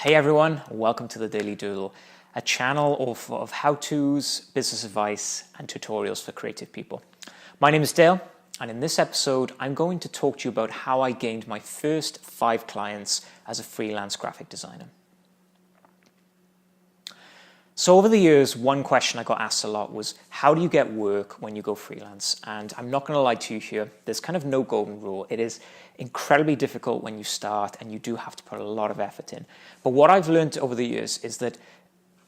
Hey everyone, welcome to the Daley Doodle, a channel of how-tos, business advice and tutorials for creative people. My name is Dale, and in this episode I'm going to talk to you about how I gained my first 5 clients as a freelance graphic designer. So over the years, one question I got asked a lot was, how do you get work when you go freelance? And I'm not going to lie to you here, there's kind of no golden rule. It is incredibly difficult when you start, and you do have to put a lot of effort in. But what I've learned over the years is that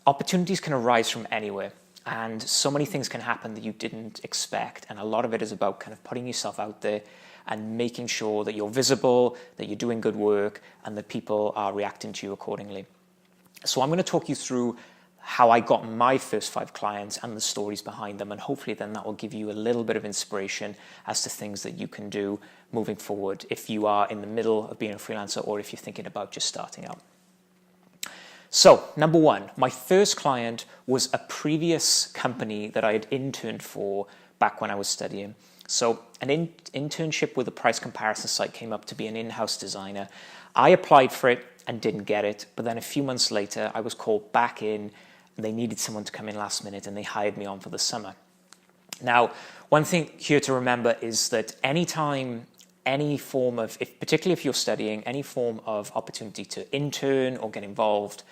opportunities can arise from anywhere, and so many things can happen that you didn't expect. And a lot of it is about kind of putting yourself out there and making sure that you're visible, that you're doing good work, and that people are reacting to you accordingly. So I'm going to talk you through how I got my first 5 clients and the stories behind them, and hopefully then that will give you a little bit of inspiration as to things that you can do moving forward if you are in the middle of being a freelancer or if you're thinking about just starting out. So, number 1, my first client was a previous company that I had interned for back when I was studying. So an internship with a price comparison site came up to be an in-house designer. I applied for it and didn't get it, but then a few months later I was called back in. They needed someone to come in last minute and they hired me on for the summer. Now, one thing here to remember is that anytime, any form of, particularly if you're studying, any form of opportunity to intern or get involved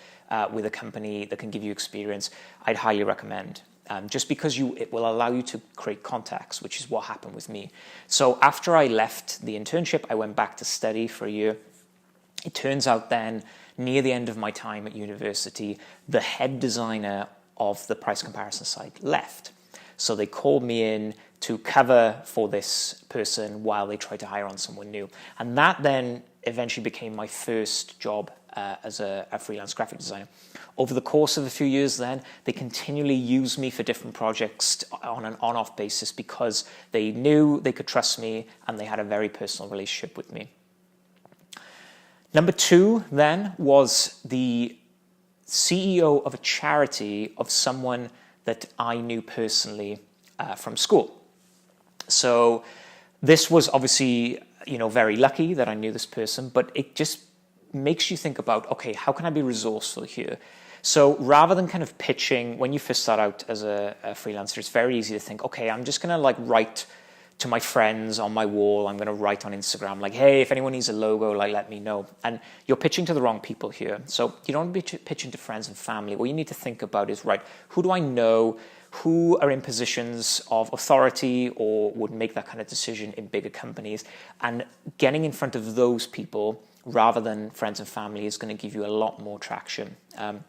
with a company that can give you experience, I'd highly recommend. Just because it will allow you to create contacts, which is what happened with me. So after I left the internship, I went back to study for a year. It turns out then, near the end of my time at university, the head designer of the price comparison site left. So they called me in to cover for this person while they tried to hire on someone new. And that then eventually became my first job as a freelance graphic designer. Over the course of a few years then, they continually used me for different projects on an on-off basis because they knew they could trust me and they had a very personal relationship with me. Number 2 then was the CEO of a charity of someone that I knew personally from school. So this was obviously, very lucky that I knew this person, but it just makes you think about, okay, how can I be resourceful here? So rather than kind of pitching, when you first start out as a freelancer, it's very easy to think, okay, I'm just going to write to my friends on my wall. I'm going to write on Instagram like, hey, if anyone needs a logo, let me know. And you're pitching to the wrong people here. So you don't want to be pitching to friends and family. What you need to think about is, right, who do I know? Who are in positions of authority or would make that kind of decision in bigger companies? And getting in front of those people rather than friends and family is going to give you a lot more traction. And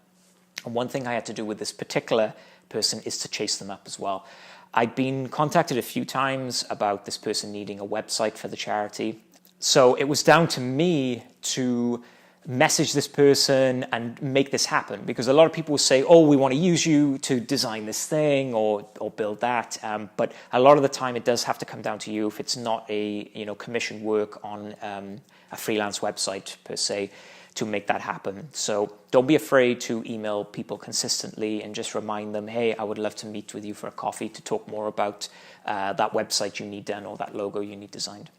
one thing I had to do with this particular person is to chase them up as well. I'd been contacted a few times about this person needing a website for the charity. So it was down to me to message this person and make this happen, because a lot of people will say, oh, we want to use you to design this thing or build that. But a lot of the time it does have to come down to you if it's not a commissioned work on a freelance website per se, to make that happen. So don't be afraid to email people consistently and just remind them, hey, I would love to meet with you for a coffee to talk more about that website you need done or that logo you need designed.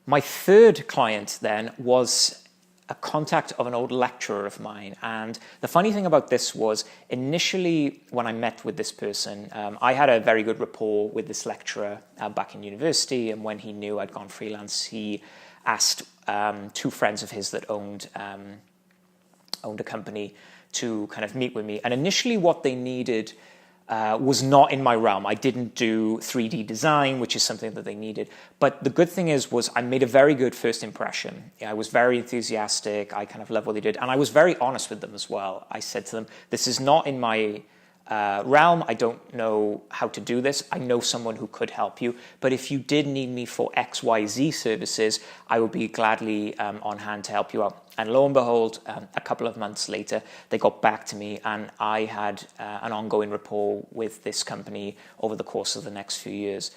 My third client then was a contact of an old lecturer of mine. And the funny thing about this was, initially when I met with this person, I had a very good rapport with this lecturer back in university. And when he knew I'd gone freelance, he asked 2 friends of his that owned a company to kind of meet with me. And initially what they needed was not in my realm. I didn't do 3D design, which is something that they needed. But the good thing was I made a very good first impression. I was very enthusiastic. I kind of loved what they did. And I was very honest with them as well. I said to them, this is not in my realm. I don't know how to do this. I know someone who could help you. But if you did need me for XYZ services, I would be gladly on hand to help you out. And lo and behold, a couple of months later, they got back to me and I had an ongoing rapport with this company over the course of the next few years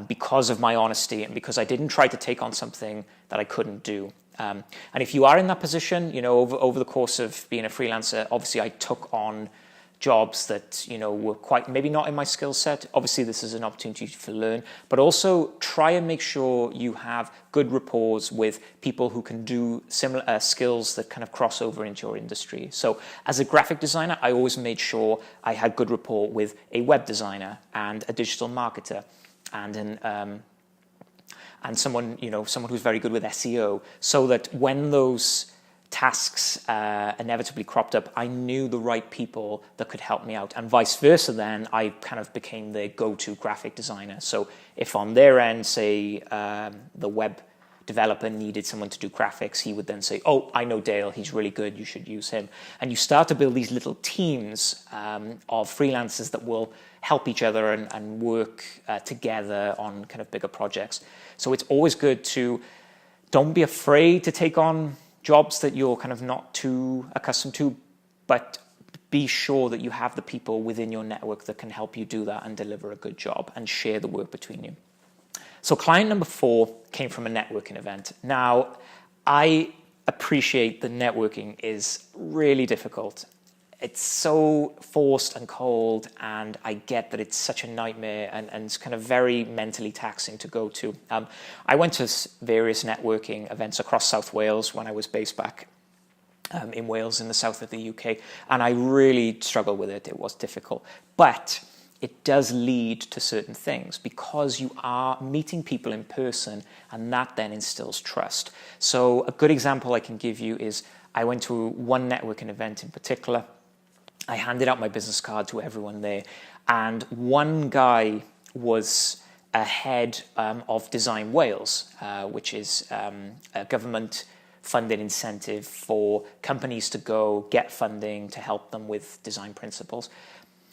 because of my honesty and because I didn't try to take on something that I couldn't do. And if you are in that position, over the course of being a freelancer, obviously I took on jobs that, were quite maybe not in my skill set. Obviously, this is an opportunity to learn, but also try and make sure you have good rapport with people who can do similar skills that kind of cross over into your industry. So as a graphic designer, I always made sure I had good rapport with a web designer and a digital marketer and someone who's very good with SEO, so that when those tasks inevitably cropped up, I knew the right people that could help me out, and vice versa. Then I kind of became the go-to graphic designer. So if on their end, say the web developer needed someone to do graphics, he would then say, oh, I know Dale, he's really good, you should use him. And you start to build these little teams of freelancers that will help each other and work together on kind of bigger projects. So it's always good to don't be afraid to take on jobs that you're kind of not too accustomed to, but be sure that you have the people within your network that can help you do that and deliver a good job and share the work between you. So client number 4 came from a networking event. Now, I appreciate that networking is really difficult. It's so forced and cold, and I get that it's such a nightmare and it's kind of very mentally taxing to go to. I went to various networking events across South Wales when I was based back in Wales in the south of the UK, and I really struggled with it. It was difficult, but it does lead to certain things because you are meeting people in person, and that then instills trust. So a good example I can give you is I went to one networking event in particular. I handed out my business card to everyone there, and one guy was a head of Design Wales, which is a government-funded incentive for companies to go get funding to help them with design principles.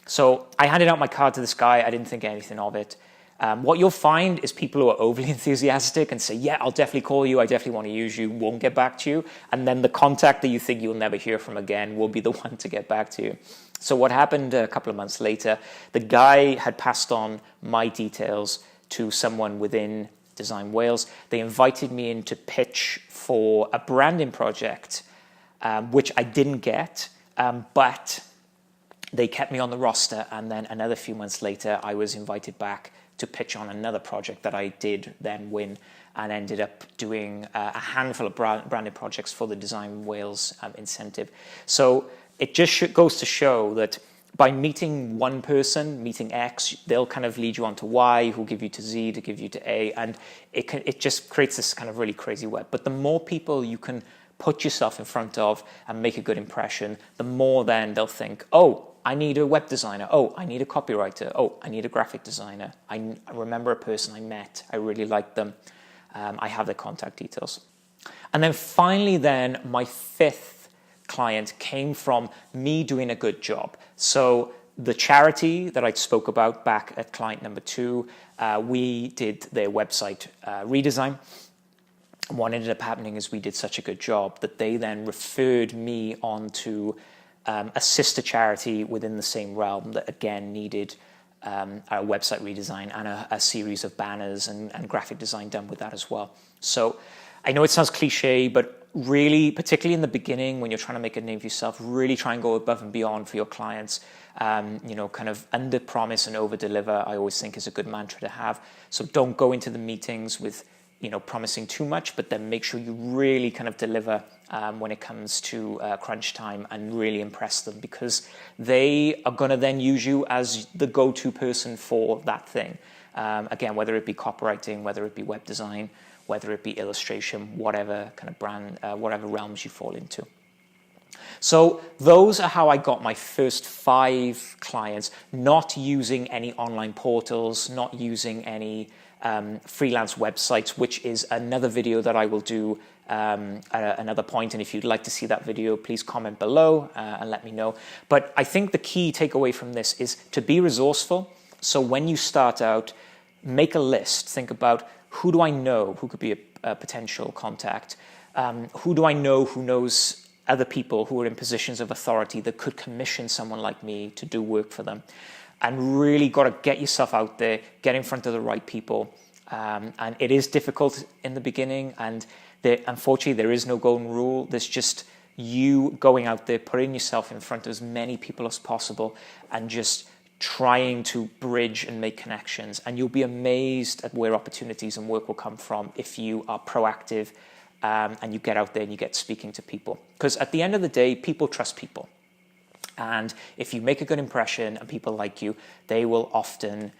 So I handed out my card to this guy. I didn't think anything of it. What you'll find is people who are overly enthusiastic and say, yeah, I'll definitely call you, I definitely want to use you, won't get back to you. And then the contact that you think you'll never hear from again will be the one to get back to you. So what happened a couple of months later, the guy had passed on my details to someone within Design Wales. They invited me in to pitch for a branding project, which I didn't get, but they kept me on the roster. And then another few months later, I was invited back to pitch on another project that I did then win, and ended up doing a handful of branded projects for the Design Wales incentive. So it just goes to show that by meeting one person, meeting X, they'll kind of lead you on to Y, who'll give you to Z, to give you to A, and it just creates this kind of really crazy web. But the more people you can put yourself in front of and make a good impression, the more then they'll think, oh, I need a web designer. Oh, I need a copywriter. Oh, I need a graphic designer. I remember a person I met. I really liked them. I have their contact details. And then finally then, my 5th client came from me doing a good job. So the charity that I spoke about back at client number 2, we did their website redesign. What ended up happening is we did such a good job that they then referred me on to a sister charity within the same realm that again needed a website redesign and a series of banners and graphic design done with that as well. So I know it sounds cliche, but really, particularly in the beginning when you're trying to make a name for yourself, really try and go above and beyond for your clients. Kind of under promise and over deliver, I always think is a good mantra to have. So don't go into the meetings with promising too much, but then make sure you really kind of deliver when it comes to crunch time and really impress them, because they are going to then use you as the go-to person for that thing. Again, whether it be copywriting, whether it be web design, whether it be illustration, whatever kind of brand, whatever realms you fall into. So those are how I got my first 5 clients, not using any online portals, not using any freelance websites, which is another video that I will do at another point. And if you'd like to see that video, please comment below and let me know. But I think the key takeaway from this is to be resourceful. So when you start out, make a list. Think about, who do I know who could be a potential contact? Who do I know who knows other people who are in positions of authority that could commission someone like me to do work for them? And really got to get yourself out there, get in front of the right people. And it is difficult in the beginning, and unfortunately there is no golden rule. There's just you going out there, putting yourself in front of as many people as possible and just trying to bridge and make connections. And you'll be amazed at where opportunities and work will come from if you are proactive and you get out there and you get speaking to people. Because at the end of the day, people trust people. And if you make a good impression and people like you, they will often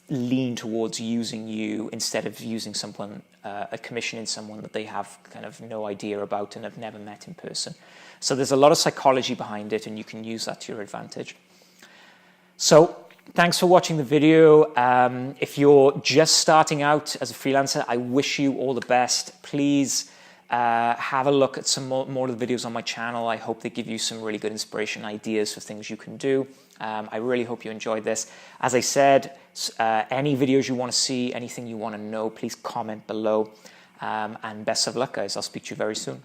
lean towards using you instead of using someone, commissioning someone that they have kind of no idea about and have never met in person. So there's a lot of psychology behind it, and you can use that to your advantage. So thanks for watching the video. If you're just starting out as a freelancer, I wish you all the best. Please have a look at some more of the videos on my channel. I hope they give you some really good inspiration, ideas for things you can do. I really hope you enjoyed this. As I said, any videos you want to see, anything you want to know, please comment below. And best of luck, guys. I'll speak to you very soon.